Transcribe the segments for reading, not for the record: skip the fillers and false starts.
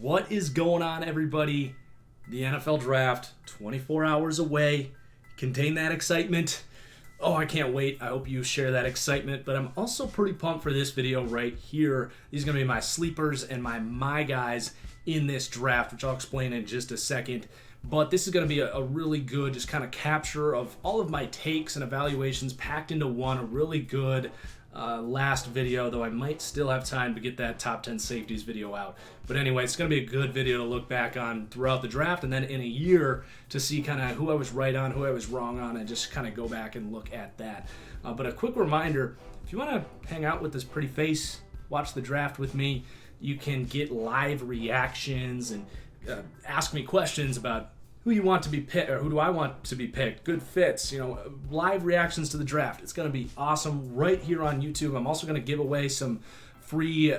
What is going on, everybody? The NFL draft, 24 hours away. Contain that excitement. Oh, I can't wait. I hope you share that excitement. But I'm also pretty pumped for this video right here. These are going to be my sleepers and my guys in this draft, which I'll explain in just a second. But this is going to be a really good just kind of capture of all of my takes and evaluations packed into one. A really good last video, though I might still have time to get that top 10 safeties video out. But anyway, it's going to be a good video to look back on throughout the draft and then in a year to see kind of who I was right on, who I was wrong on, and just kind of go back and look at that. But a quick reminder, if you want to hang out with this pretty face, watch the draft with me, you can get live reactions and ask me questions about who you want to be picked, or who do I want to be picked, good fits, live reactions to the draft. It's going to be awesome right here on YouTube. I'm also going to give away some free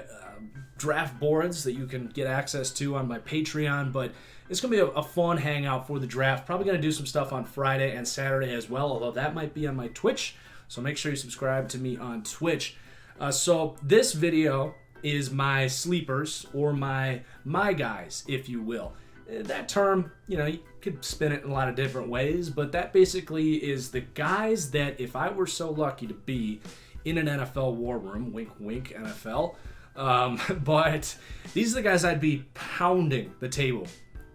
draft boards that you can get access to on my Patreon, but it's going to be a fun hangout for the draft. Probably going to do some stuff on Friday and Saturday as well, although that might be on my Twitch, so make sure you subscribe to me on Twitch. So this video is my sleepers, or my guys, if you will. That term, you could spin it in a lot of different ways, but that basically is the guys that if I were so lucky to be in an NFL war room, wink, wink, NFL, but these are the guys I'd be pounding the table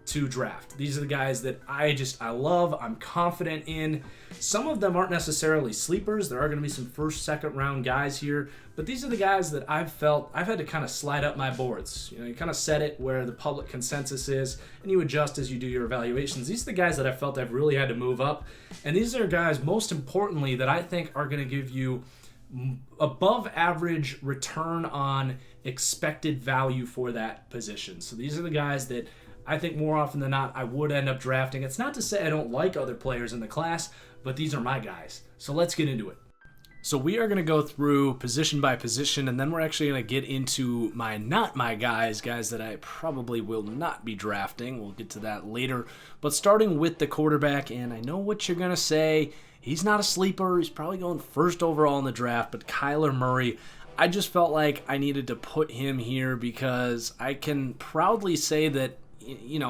to draft. These are the guys that I love, I'm confident in. Some of them aren't necessarily sleepers. There are going to be some first, second round guys here, but these are the guys that I've had to kind of slide up my boards. You kind of set it where the public consensus is, and you adjust as you do your evaluations. These are the guys that I felt I've really had to move up, and these are guys, most importantly, that I think are going to give you above average return on expected value for that position. So these are the guys that I think more often than not I would end up drafting. It's not to say I don't like other players in the class, but these are my guys. So let's get into it. So we are going to go through position by position, and then we're actually going to get into not my guys that I probably will not be drafting. We'll get to that later. But starting with the quarterback, and I know what you're going to say. He's not a sleeper. He's probably going first overall in the draft, but Kyler Murray, I just felt like I needed to put him here because I can proudly say that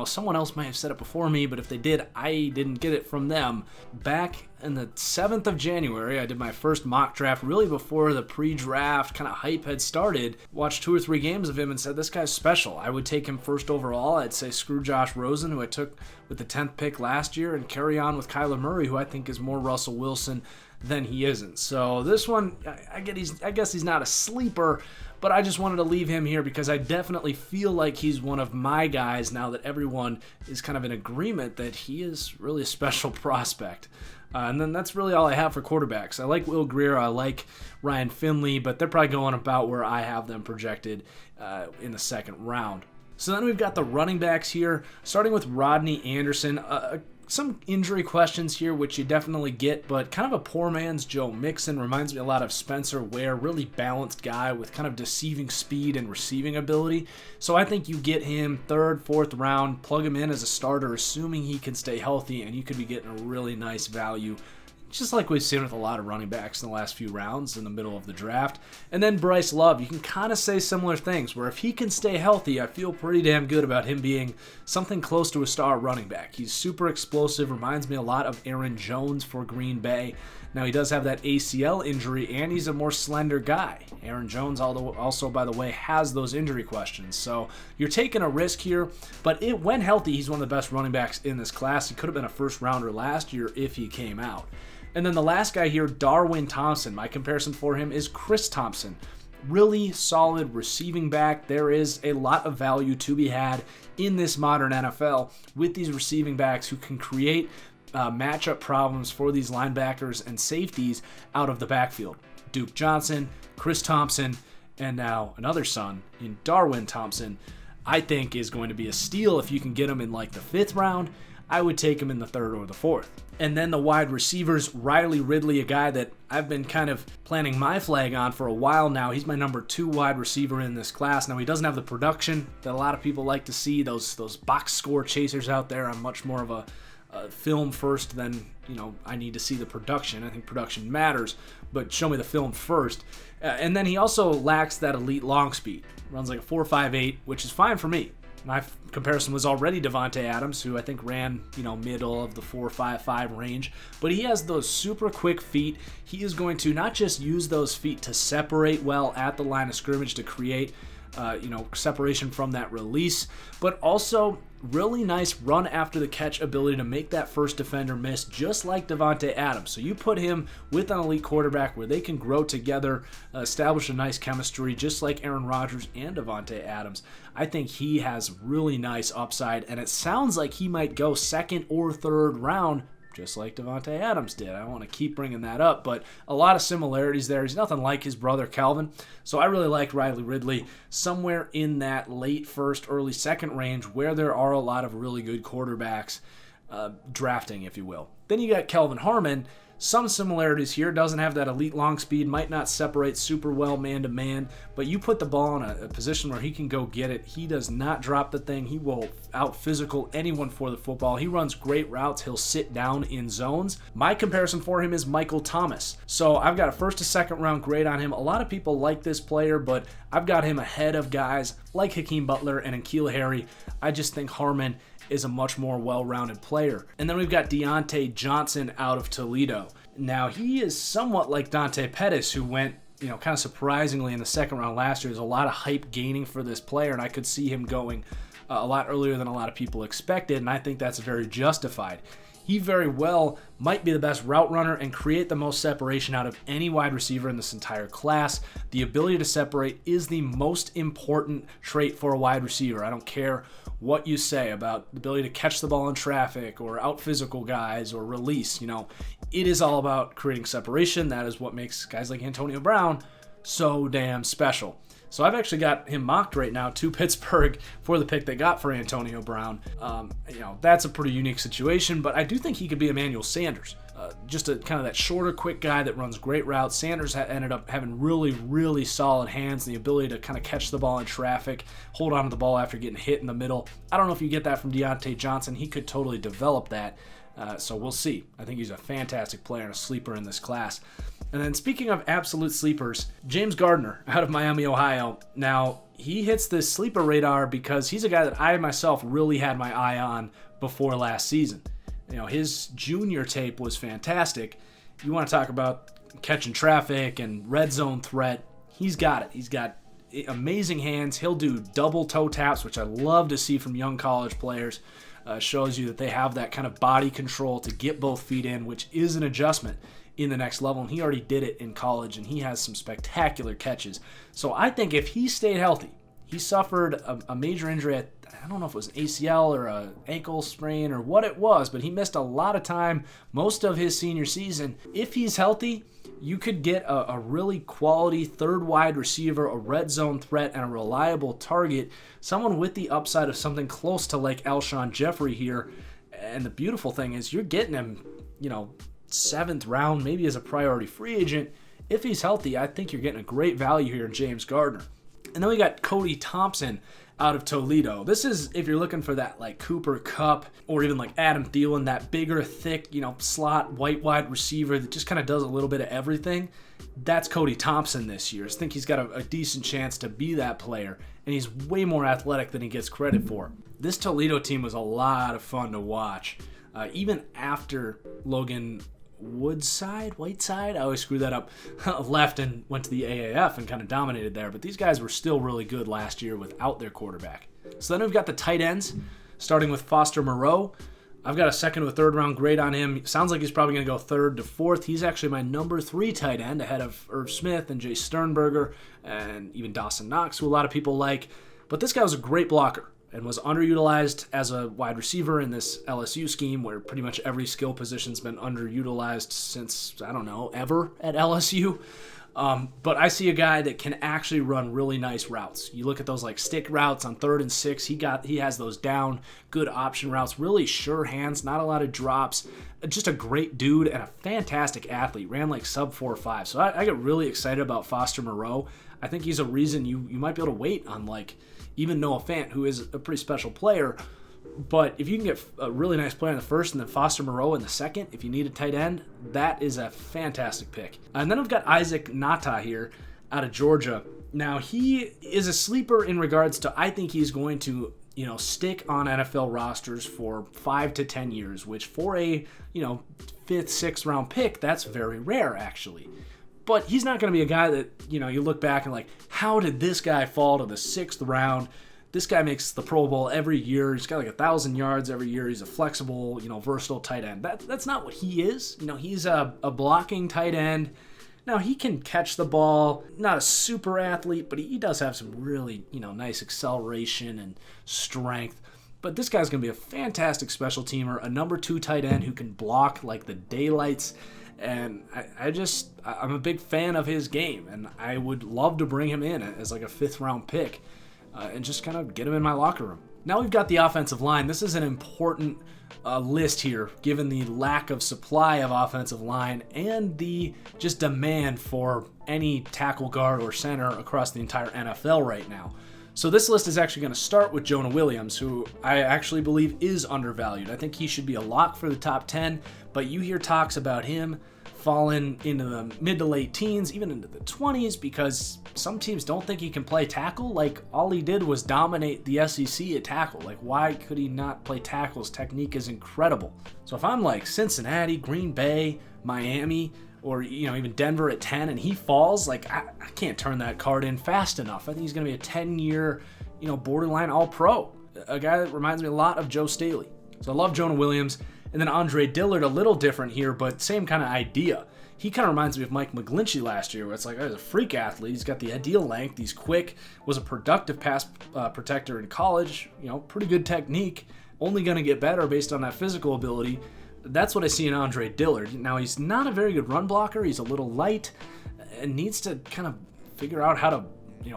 someone else might have said it before me, but if they did, I didn't get it from them. Back in the 7th of January, I did my first mock draft, really before the pre-draft kind of hype had started. Watched 2 or 3 games of him and said, this guy's special. I would take him first overall. I'd say screw Josh Rosen, who I took with the 10th pick last year, and carry on with Kyler Murray, who I think is more Russell Wilson than he isn't. So this one, I guess he's not a sleeper, but I just wanted to leave him here because I definitely feel like he's one of my guys now that everyone is kind of in agreement that he is really a special prospect. And then that's really all I have for quarterbacks. I like Will Grier, I like Ryan Finley, but they're probably going about where I have them projected in the second round. So then we've got the running backs here, starting with Rodney Anderson. Some injury questions here, which you definitely get, but kind of a poor man's Joe Mixon. Reminds me a lot of Spencer Ware, really balanced guy with kind of deceiving speed and receiving ability. So I think you get him 3rd, 4th round, plug him in as a starter, assuming he can stay healthy, and you could be getting a really nice value, just like we've seen with a lot of running backs in the last few rounds in the middle of the draft. And then Bryce Love, you can kind of say similar things, where if he can stay healthy, I feel pretty damn good about him being something close to a star running back. He's super explosive, reminds me a lot of Aaron Jones for Green Bay. Now, he does have that ACL injury, and he's a more slender guy. Aaron Jones also, by the way, has those injury questions. So you're taking a risk here, but when healthy, he's one of the best running backs in this class. He could have been a first-rounder last year if he came out. And then the last guy here, Darwin Thompson. My comparison for him is Chris Thompson. Really solid receiving back. There is a lot of value to be had in this modern NFL with these receiving backs who can create matchup problems for these linebackers and safeties out of the backfield. Duke Johnson, Chris Thompson, and now another son in Darwin Thompson, I think is going to be a steal if you can get him in like the 5th round. I would take him in the 3rd or the 4th. And then the wide receivers, Riley Ridley, a guy that I've been kind of planting my flag on for a while now. He's my number 2 wide receiver in this class. Now, he doesn't have the production that a lot of people like to see, those box score chasers out there. I'm much more of a film first than, I need to see the production. I think production matters, but show me the film first. And then he also lacks that elite long speed. Runs like a 4.58, which is fine for me. My comparison was already Davante Adams, who I think ran, middle of the 4.55 range. But he has those super quick feet. He is going to not just use those feet to separate well at the line of scrimmage to create, separation from that release, but also really nice run after the catch ability to make that first defender miss, just like Davante Adams. So you put him with an elite quarterback where they can grow together, establish a nice chemistry, just like Aaron Rodgers and Davante Adams. I think he has really nice upside, and it sounds like he might go second or third round, just like Davante Adams did. I don't want to keep bringing that up, but a lot of similarities there. He's nothing like his brother Calvin. So I really like Riley Ridley somewhere in that late first, early second range where there are a lot of really good quarterbacks drafting, if you will. Then you got Kelvin Harmon. Some similarities here. Doesn't have that elite long speed, might not separate super well man-to-man, but you put the ball in a position where he can go get it. He does not drop the thing. He will out-physical anyone for the football. He runs great routes. He'll sit down in zones. My comparison for him is Michael Thomas. So I've got a first to second round grade on him. A lot of people like this player, but I've got him ahead of guys like Hakeem Butler and N'Keal Harry. I just think Harmon is a much more well-rounded player. And then we've got Deontay Johnson out of Toledo. Now, he is somewhat like Dante Pettis, who went, kind of surprisingly in the second round last year. There's a lot of hype gaining for this player, and I could see him going a lot earlier than a lot of people expected, and I think that's very justified. He very well might be the best route runner and create the most separation out of any wide receiver in this entire class. The ability to separate is the most important trait for a wide receiver. I don't care what you say about the ability to catch the ball in traffic or out physical guys or release. It is all about creating separation. That is what makes guys like Antonio Brown so damn special. So I've actually got him mocked right now to Pittsburgh for the pick they got for Antonio Brown. That's a pretty unique situation, but I do think he could be Emmanuel Sanders. Just a kind of that shorter, quick guy that runs great routes. Sanders ended up having really, really solid hands, and the ability to kind of catch the ball in traffic, hold on to the ball after getting hit in the middle. I don't know if you get that from Deontay Johnson. He could totally develop that. So we'll see. I think he's a fantastic player and a sleeper in this class. And then speaking of absolute sleepers, James Gardner out of Miami, Ohio. Now, he hits this sleeper radar because he's a guy that I myself really had my eye on before last season. His junior tape was fantastic. You want to talk about catching traffic and red zone threat. He's got it. He's got amazing hands. He'll do double toe taps, which I love to see from young college players. Shows you that they have that kind of body control to get both feet in, which is an adjustment in the next level, and he already did it in college, and he has some spectacular catches. So I think if he stayed healthy, he suffered a major injury at, I don't know if it was an ACL or an ankle sprain or what it was, but he missed a lot of time most of his senior season. If he's healthy, you could get a really quality third wide receiver, a red zone threat, and a reliable target, someone with the upside of something close to like Alshon Jeffrey here. And the beautiful thing is you're getting him, 7th round, maybe as a priority free agent. If he's healthy, I think you're getting a great value here in James Gardner. And then we got Cody Thompson out of Toledo. This is if you're looking for that like Cooper Kupp or even like Adam Thielen, that bigger, thick, slot white wide receiver that just kind of does a little bit of everything. That's Cody Thompson this year. I think he's got a decent chance to be that player, and he's way more athletic than he gets credit for. This Toledo team was a lot of fun to watch. Even after Logan Whiteside, I always screw that up, left and went to the AAF and kind of dominated there. But these guys were still really good last year without their quarterback. So then we've got the tight ends, starting with Foster Moreau. I've got a second to a third round grade on him. Sounds like he's probably going to go third to fourth. He's actually my number 3 tight end ahead of Irv Smith and Jay Sternberger and even Dawson Knox, who a lot of people like. But this guy was a great blocker and was underutilized as a wide receiver in this LSU scheme where pretty much every skill position's been underutilized since, ever at LSU. But I see a guy that can actually run really nice routes. You look at those like stick routes on 3rd and 6. He has those down, good option routes, really sure hands, not a lot of drops. Just a great dude and a fantastic athlete. Ran like sub 4.5. So I get really excited about Foster Moreau. I think he's a reason you might be able to wait on like even Noah Fant, who is a pretty special player. But if you can get a really nice player in the first and then Foster Moreau in the second, if you need a tight end, that is a fantastic pick. And then we've got Isaac Nata here out of Georgia. Now, he is a sleeper in regards to I think he's going to stick on NFL rosters for 5 to 10 years, which for a, 5th, 6th round pick, that's very rare actually. But he's not going to be a guy that, you look back and like, how did this guy fall to the 6th round? This guy makes the Pro Bowl every year. He's got like 1,000 yards every year. He's a flexible, versatile tight end. That's not what he is. He's a blocking tight end. Now, he can catch the ball. Not a super athlete, but he does have some really, nice acceleration and strength. But this guy's going to be a fantastic special teamer, a number 2 tight end who can block like the daylights. And I'm a big fan of his game, and I would love to bring him in as like a 5th round pick and just kind of get him in my locker room. Now we've got the offensive line. This is an important list here, given the lack of supply of offensive line and the just demand for any tackle, guard, or center across the entire NFL right now. So this list is actually going to start with Jonah Williams, who I actually believe is undervalued. I think he should be a lock for the top 10, but you hear talks about him falling into the mid to late teens, even into the 20s, because some teams don't think he can play tackle. Like, all he did was dominate the SEC at tackle. Like, why could he not play tackle? His technique is incredible. So if I'm like Cincinnati, Green Bay, Miami, or even Denver at 10, and he falls, like, I can't turn that card in fast enough. I think he's going to be a 10-year, borderline All-Pro. A guy that reminds me a lot of Joe Staley. So I love Jonah Williams. And then Andre Dillard, a little different here, but same kind of idea. He kind of reminds me of Mike McGlinchey last year, where it's like, oh, he's a freak athlete. He's got the ideal length. He's quick. Was a productive pass protector in college. Pretty good technique. Only going to get better based on that physical ability. That's what I see in Andre Dillard. Now, he's not a very good run blocker. He's a little light and needs to kind of figure out how to,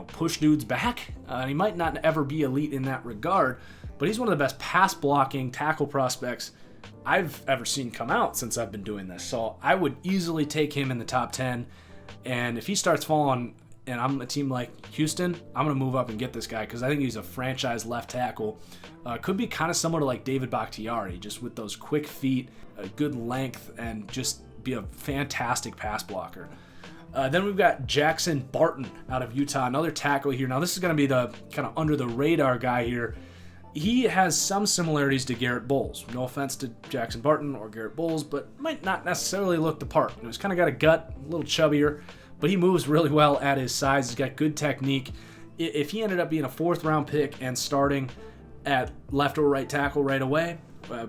push dudes back. He might not ever be elite in that regard, but he's one of the best pass blocking tackle prospects I've ever seen come out since I've been doing this. So I would easily take him in the top 10. And if he starts falling and I'm a team like Houston, I'm going to move up and get this guy because I think he's a franchise left tackle. Could be kind of similar to like David Bakhtiari, just with those quick feet, a good length, and just be a fantastic pass blocker. Then we've got Jackson Barton out of Utah, another tackle here. Now this is going to be the kind of under the radar guy here. He has some similarities to Garrett Bowles. No offense to Jackson Barton or Garrett Bowles, but might not necessarily look the part. He's kind of got a gut, a little chubbier, but he moves really well at his size. He's got good technique. If he ended up being a 4th round pick and starting at left or right tackle right away,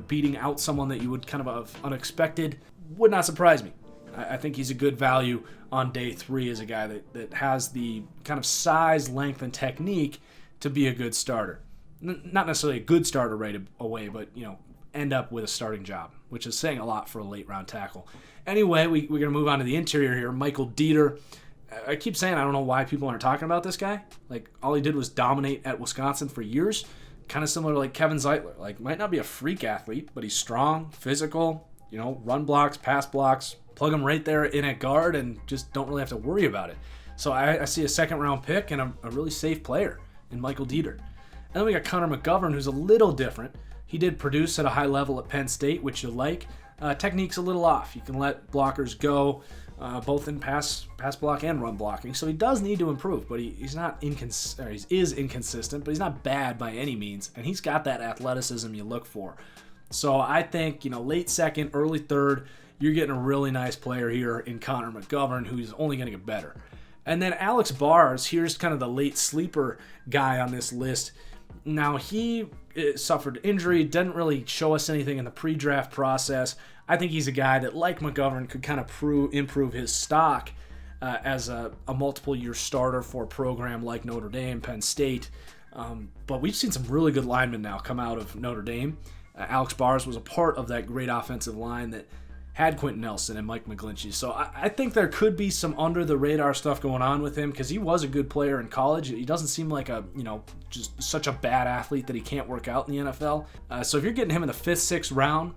beating out someone that you would kind of have unexpected, would not surprise me. I think he's a good value on day 3 as a guy that has the kind of size, length, and technique to be a good starter. Not necessarily a good starter right away, but, end up with a starting job, which is saying a lot for a late round tackle. Anyway, we're going to move on to the interior here. Michael Dieter. I keep saying I don't know why people aren't talking about this guy. Like, all he did was dominate at Wisconsin for years. Kind of similar to like Kevin Zeitler. Like, might not be a freak athlete, but he's strong, physical, run blocks, pass blocks. Plug him right there in at guard and just don't really have to worry about it. So I see a 2nd round pick and a really safe player in Michael Dieter. And then we got Connor McGovern, who's a little different. He did produce at a high level at Penn State, which you like. Technique's a little off. You can let blockers go, both in pass block and run blocking. So he does need to improve, but he is inconsistent, but he's not bad by any means. And he's got that athleticism you look for. So I think, late 2nd, early 3rd, you're getting a really nice player here in Connor McGovern, who's only going to get better. And then Alex Bars, here's kind of the late sleeper guy on this list. Now, he suffered injury, didn't really show us anything in the pre-draft process. I think he's a guy that, like McGovern, could kind of improve his stock as a multiple-year starter for a program like Notre Dame, Penn State. But we've seen some really good linemen now come out of Notre Dame. Alex Bars was a part of that great offensive line that had Quentin Nelson and Mike McGlinchey. So I think there could be some under-the-radar stuff going on with him because he was a good player in college. He doesn't seem like just such a bad athlete that he can't work out in the NFL. So if you're getting him in the 5th, 6th round,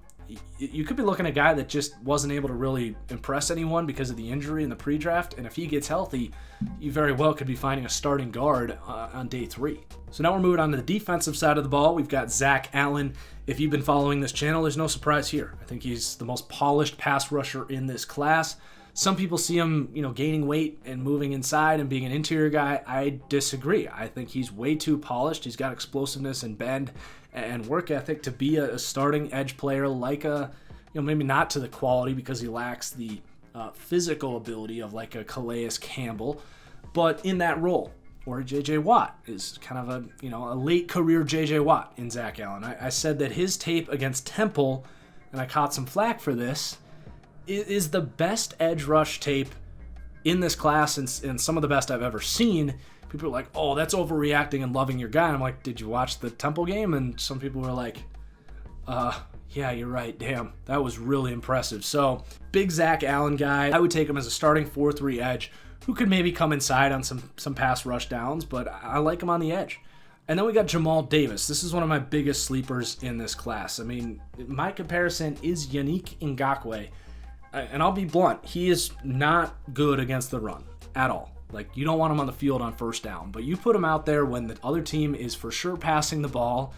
you could be looking at a guy that just wasn't able to really impress anyone because of the injury in the pre-draft. And if he gets healthy, you very well could be finding a starting guard on day 3. So now we're moving on to the defensive side of the ball. We've got Zach Allen. If you've been following this channel, there's no surprise here. I think he's the most polished pass rusher in this class. Some people see him, gaining weight and moving inside and being an interior guy. I disagree. I think he's way too polished. He's got explosiveness and bend and work ethic to be a starting edge player, like maybe not to the quality because he lacks the physical ability of like a Calais Campbell, but in that role. Or J.J. Watt is kind of a late career J.J. Watt in Zach Allen. I said that his tape against Temple, and I caught some flack for this, is the best edge rush tape in this class and some of the best I've ever seen. People are like, oh, that's overreacting and loving your guy. And I'm like, did you watch the Temple game? And some people were like, yeah, you're right. Damn, that was really impressive. So, big Zach Allen guy. I would take him as a starting 4-3 edge who could maybe come inside on some pass rush downs, but I like him on the edge. And then we got Jamal Davis. This is one of my biggest sleepers in this class. I mean, my comparison is Yannick Ngakoue. And I'll be blunt, he is not good against the run at all. Like, you don't want him on the field on first down, but you put him out there when the other team is for sure passing the ball.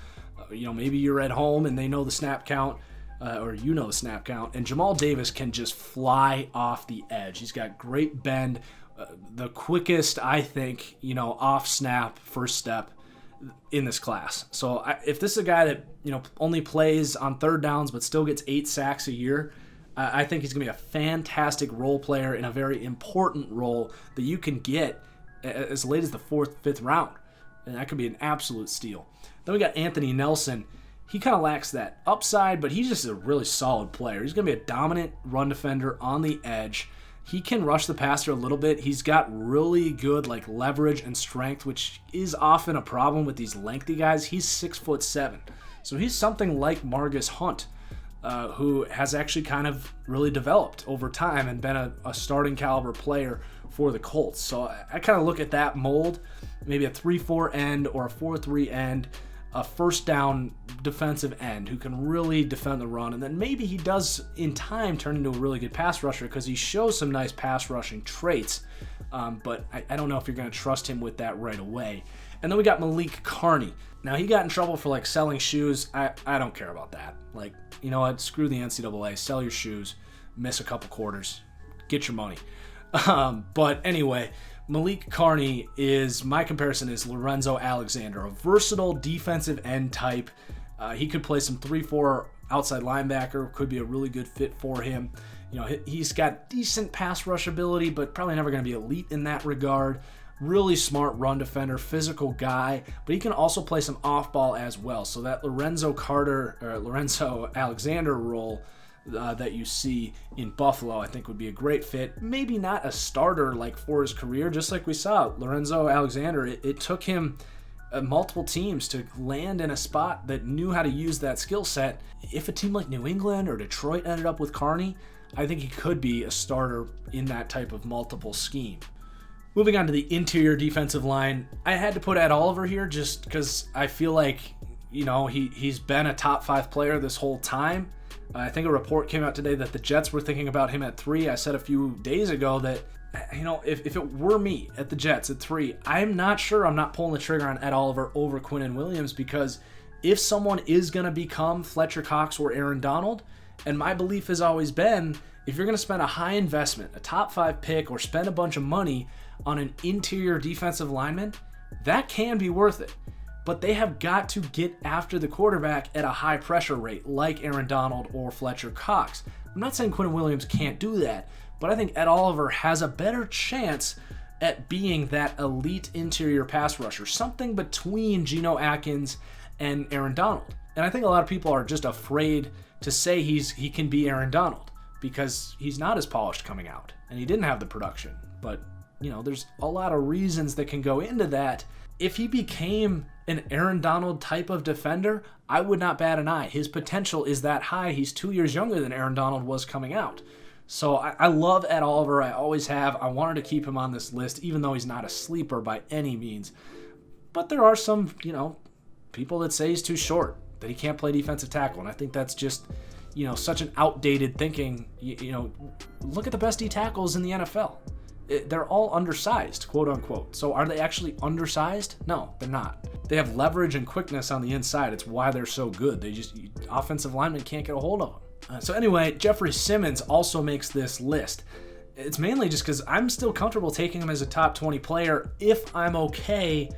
Maybe you're at home and they know the snap count, or you know the snap count, and Jamal Davis can just fly off the edge. He's got great bend, the quickest, I think, off snap first step in this class. So if this is a guy that, only plays on third downs but still gets 8 sacks a year, I think he's going to be a fantastic role player in a very important role that you can get as late as the 4th, 5th round. And that could be an absolute steal. Then we got Anthony Nelson. He kind of lacks that upside, but he's just a really solid player. He's going to be a dominant run defender on the edge. He can rush the passer a little bit. He's got really good leverage and strength, which is often a problem with these lengthy guys. He's 6'7", so he's something like Margus Hunt, who has actually kind of really developed over time and been a starting caliber player for the Colts. So I kind of look at that mold, maybe a 3-4 end or a 4-3 end, a first down defensive end who can really defend the run, and then maybe he does in time turn into a really good pass rusher because he shows some nice pass rushing traits, but I don't know if you're going to trust him with that right away. And then we got Malik Carney. Now, he got in trouble for selling shoes. I don't care about that. You know what? Screw the NCAA. Sell your shoes. Miss a couple quarters. Get your money. But anyway, Malik Carney my comparison is Lorenzo Alexander, a versatile defensive end type. He could play some 3-4 outside linebacker, could be a really good fit for him. He's got decent pass rush ability, but probably never going to be elite in that regard. Really smart run defender, physical guy, but he can also play some off ball as well. So that Lorenzo Alexander role that you see in Buffalo, I think would be a great fit. Maybe not a starter for his career, just like we saw Lorenzo Alexander. It took him multiple teams to land in a spot that knew how to use that skill set. If a team like New England or Detroit ended up with Carney, I think he could be a starter in that type of multiple scheme. Moving on to the interior defensive line, I had to put Ed Oliver here just because I feel like, he's been a top 5 player this whole time. I think a report came out today that the Jets were thinking about him at 3. I said a few days ago that, if it were me at the Jets at 3, I'm not sure I'm not pulling the trigger on Ed Oliver over Quinnen Williams, because if someone is going to become Fletcher Cox or Aaron Donald, and my belief has always been, if you're going to spend a high investment, a top 5 pick, or spend a bunch of money on an interior defensive lineman, that can be worth it. But they have got to get after the quarterback at a high pressure rate, like Aaron Donald or Fletcher Cox. I'm not saying Quinnen Williams can't do that, but I think Ed Oliver has a better chance at being that elite interior pass rusher, something between Geno Atkins and Aaron Donald. And I think a lot of people are just afraid to say he can be Aaron Donald because he's not as polished coming out, and he didn't have the production. But there's a lot of reasons that can go into that. If he became an Aaron Donald type of defender, I would not bat an eye. His potential is that high. He's 2 years younger than Aaron Donald was coming out. So I love Ed Oliver. I always have. I wanted to keep him on this list, even though he's not a sleeper by any means. But there are some, people that say he's too short, that he can't play defensive tackle. And I think that's just, such an outdated thinking. Look at the best D tackles in the NFL. They're all undersized, quote unquote. So are they actually undersized? No, they're not. They have leverage and quickness on the inside. It's why they're so good. Offensive linemen can't get a hold of them. So anyway, Jeffrey Simmons also makes this list. It's mainly just because I'm still comfortable taking him as a top 20 player if I'm okay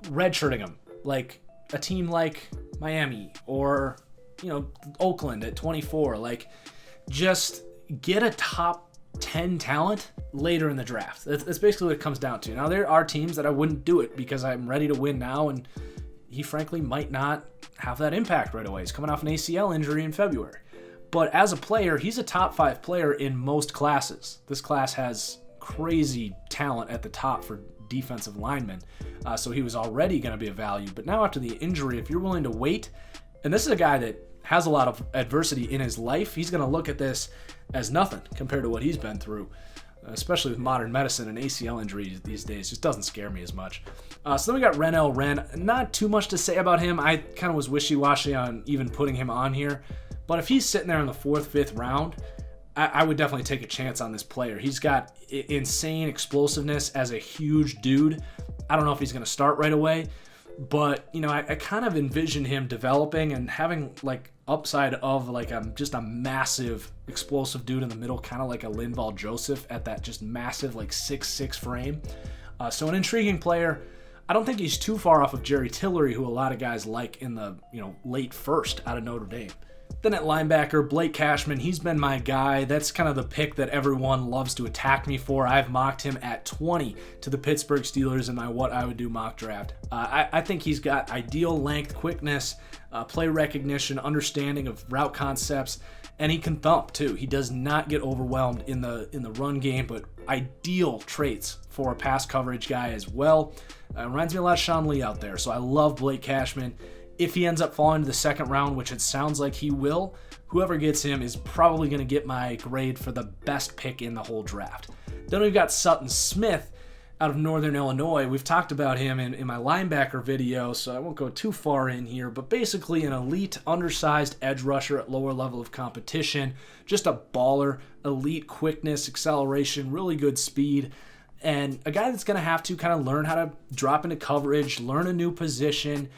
redshirting him. Like a team like Miami or, Oakland at 24. Like, just get a top 10 talent later in the draft. That's basically what it comes down to. Now, there are teams that I wouldn't do it because I'm ready to win now, and he frankly might not have that impact right away. He's coming off an ACL injury in February. But as a player, he's a top 5 player in most classes. This class has crazy talent at the top for defensive linemen, so he was already going to be a value. But now after the injury, if you're willing to wait, and this is a guy that has a lot of adversity in his life, he's going to look at this as nothing compared to what he's been through, especially with modern medicine. And ACL injuries these days just doesn't scare me as much. So then we got Renell Wren. Not too much to say about him. I kind of was wishy-washy on even putting him on here. But if he's sitting there in the 4th, 5th round, I would definitely take a chance on this player. He's got insane explosiveness as a huge dude. I don't know if he's going to start right away, but, I kind of envision him developing and having, like, upside of, like, just a massive explosive dude in the middle, kind of like a Linval Joseph at that just massive, like, 6'6" frame. So an intriguing player. I don't think he's too far off of Jerry Tillery, who a lot of guys like in the, late first out of Notre Dame. Then at linebacker, Blake Cashman, he's been my guy. That's kind of the pick that everyone loves to attack me for. I've mocked him at 20 to the Pittsburgh Steelers in my What I Would Do mock draft. I think he's got ideal length, quickness, play recognition, understanding of route concepts, and he can thump too. He does not get overwhelmed in the run game, but ideal traits for a pass coverage guy as well. Reminds me a lot of Sean Lee out there, so I love Blake Cashman. If he ends up falling to the 2nd round, which it sounds like he will, whoever gets him is probably going to get my grade for the best pick in the whole draft. Then we've got Sutton Smith out of Northern Illinois. We've talked about him in my linebacker video, so I won't go too far in here, but basically an elite, undersized edge rusher at lower level of competition. Just a baller, elite quickness, acceleration, really good speed, and a guy that's going to have to kind of learn how to drop into coverage, learn a new position.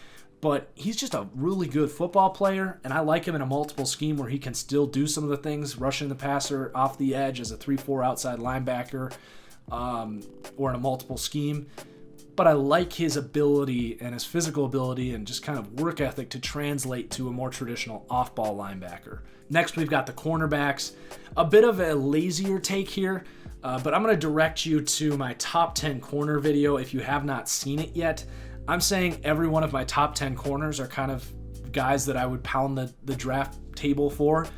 But he's just a really good football player, and I like him in a multiple scheme where he can still do some of the things, rushing the passer off the edge as a 3-4 outside linebacker, or in a multiple scheme. But I like his ability and his physical ability and just kind of work ethic to translate to a more traditional off-ball linebacker. Next, we've got the cornerbacks. A bit of a lazier take here, but I'm going to direct you to my top 10 corner video if you have not seen it yet. I'm saying every one of my top 10 corners are kind of guys that I would pound the draft table for,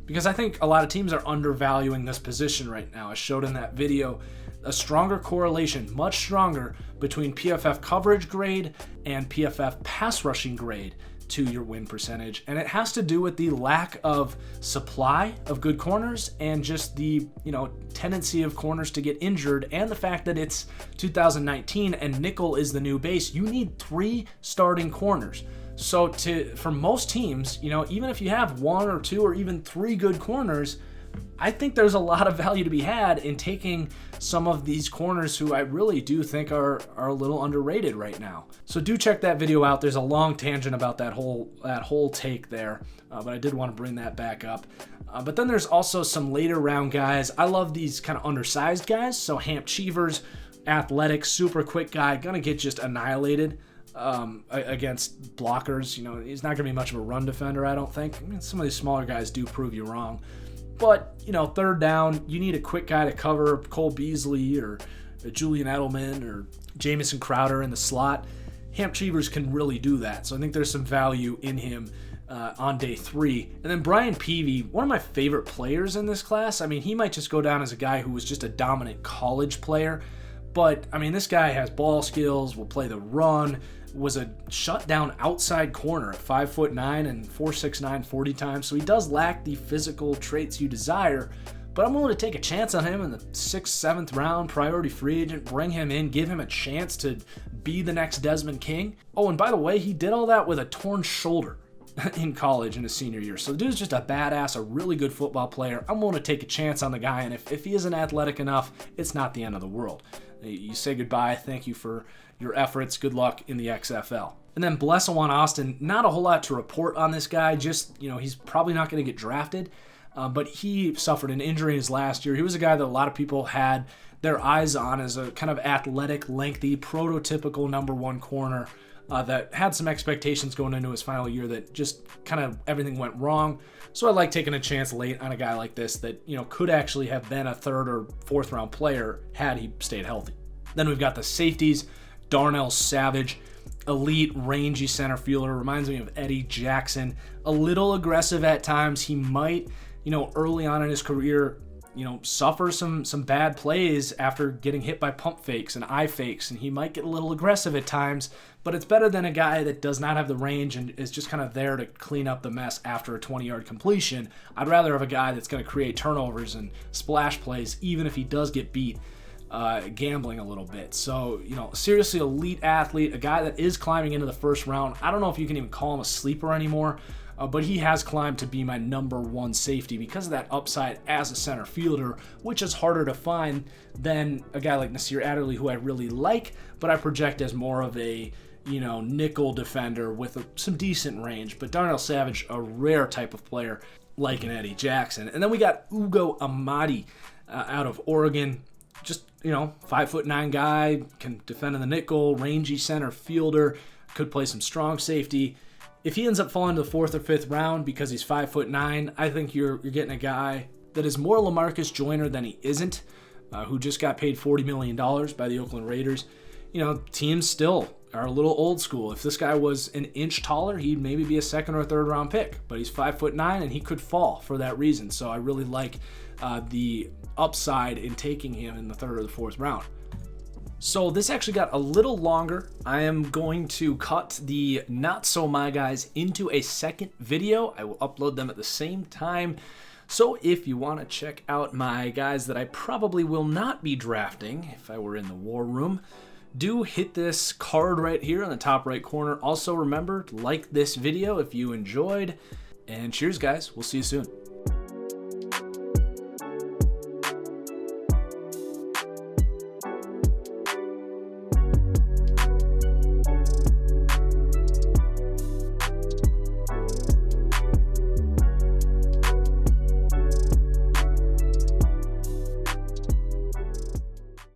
because I think a lot of teams are undervaluing this position right now. I showed in that video a stronger correlation, much stronger, between PFF coverage grade and PFF pass rushing grade to your win percentage. And it has to do with the lack of supply of good corners and just the, tendency of corners to get injured, and the fact that it's 2019 and nickel is the new base. You need 3 starting corners. So for most teams, even if you have 1 or 2 or even 3 good corners, I think there's a lot of value to be had in taking some of these corners who I really do think are a little underrated right now. So do check that video out. There's a long tangent about that whole take there, but I did want to bring that back up. But then there's also some later round guys. I love these kind of undersized guys. So Hamp Cheevers, athletic, super quick guy, gonna get just annihilated against blockers. He's not gonna be much of a run defender, I don't think. Some of these smaller guys do prove you wrong. But, 3rd down, you need a quick guy to cover Cole Beasley or Julian Edelman or Jamison Crowder in the slot. Hamp Cheevers can really do that. So I think there's some value in him on day 3. And then Brian Peavy, one of my favorite players in this class. He might just go down as a guy who was just a dominant college player. But, this guy has ball skills, will play the run, was a shutdown outside corner at 5'9" and 4'6", 40 times. So he does lack the physical traits you desire, but I'm willing to take a chance on him in the 6th, 7th round, priority free agent, bring him in, give him a chance to be the next Desmond King. Oh, and by the way, he did all that with a torn shoulder in college in his senior year. So the dude's just a badass, a really good football player. I'm willing to take a chance on the guy, and if he isn't athletic enough, it's not the end of the world. You say goodbye, thank you for your efforts, good luck in the XFL. And then Blessawan Austin, not a whole lot to report on this guy, just, he's probably not going to get drafted. but he suffered an injury in his last year. He was a guy that a lot of people had their eyes on as a kind of athletic, lengthy, prototypical number one corner that had some expectations going into his final year that just kind of everything went wrong. So I like taking a chance late on a guy like this that, could actually have been a 3rd or 4th round player had he stayed healthy. Then we've got the safeties. Darnell Savage, elite rangy center fielder, reminds me of Eddie Jackson. A little aggressive at times. He might, early on in his career, suffer some bad plays after getting hit by pump fakes and eye fakes, and he might get a little aggressive at times, but it's better than a guy that does not have the range and is just kind of there to clean up the mess after a 20-yard completion. I'd rather have a guy that's going to create turnovers and splash plays, even if he does get beat gambling a little bit. So, seriously elite athlete, a guy that is climbing into the 1st round. I don't know if you can even call him a sleeper anymore, but he has climbed to be my number 1 safety because of that upside as a center fielder, which is harder to find than a guy like Nasir Adderley, who I really like, but I project as more of a, nickel defender with some decent range. But Darnell Savage, a rare type of player like an Eddie Jackson. And then we got Ugo Amadi out of Oregon. Just, 5'9" guy, can defend in the nickel, rangy center fielder, could play some strong safety. If he ends up falling to the 4th or 5th round because he's 5'9", I think you're getting a guy that is more LaMarcus Joyner than he isn't, who just got paid $40 million by the Oakland Raiders. Teams still are a little old school. If this guy was an inch taller, he'd maybe be a 2nd or 3rd round pick, but he's 5'9" and he could fall for that reason. So I really like the upside in taking him in the 3rd or the 4th round. So this actually got a little longer. I am going to cut the Not So My Guys into a 2nd video. I will upload them at the same time. So if you want to check out my guys that I probably will not be drafting if I were in the war room, do hit this card right here in the top right corner. Also remember to like this video if you enjoyed. And cheers, guys. We'll see you soon.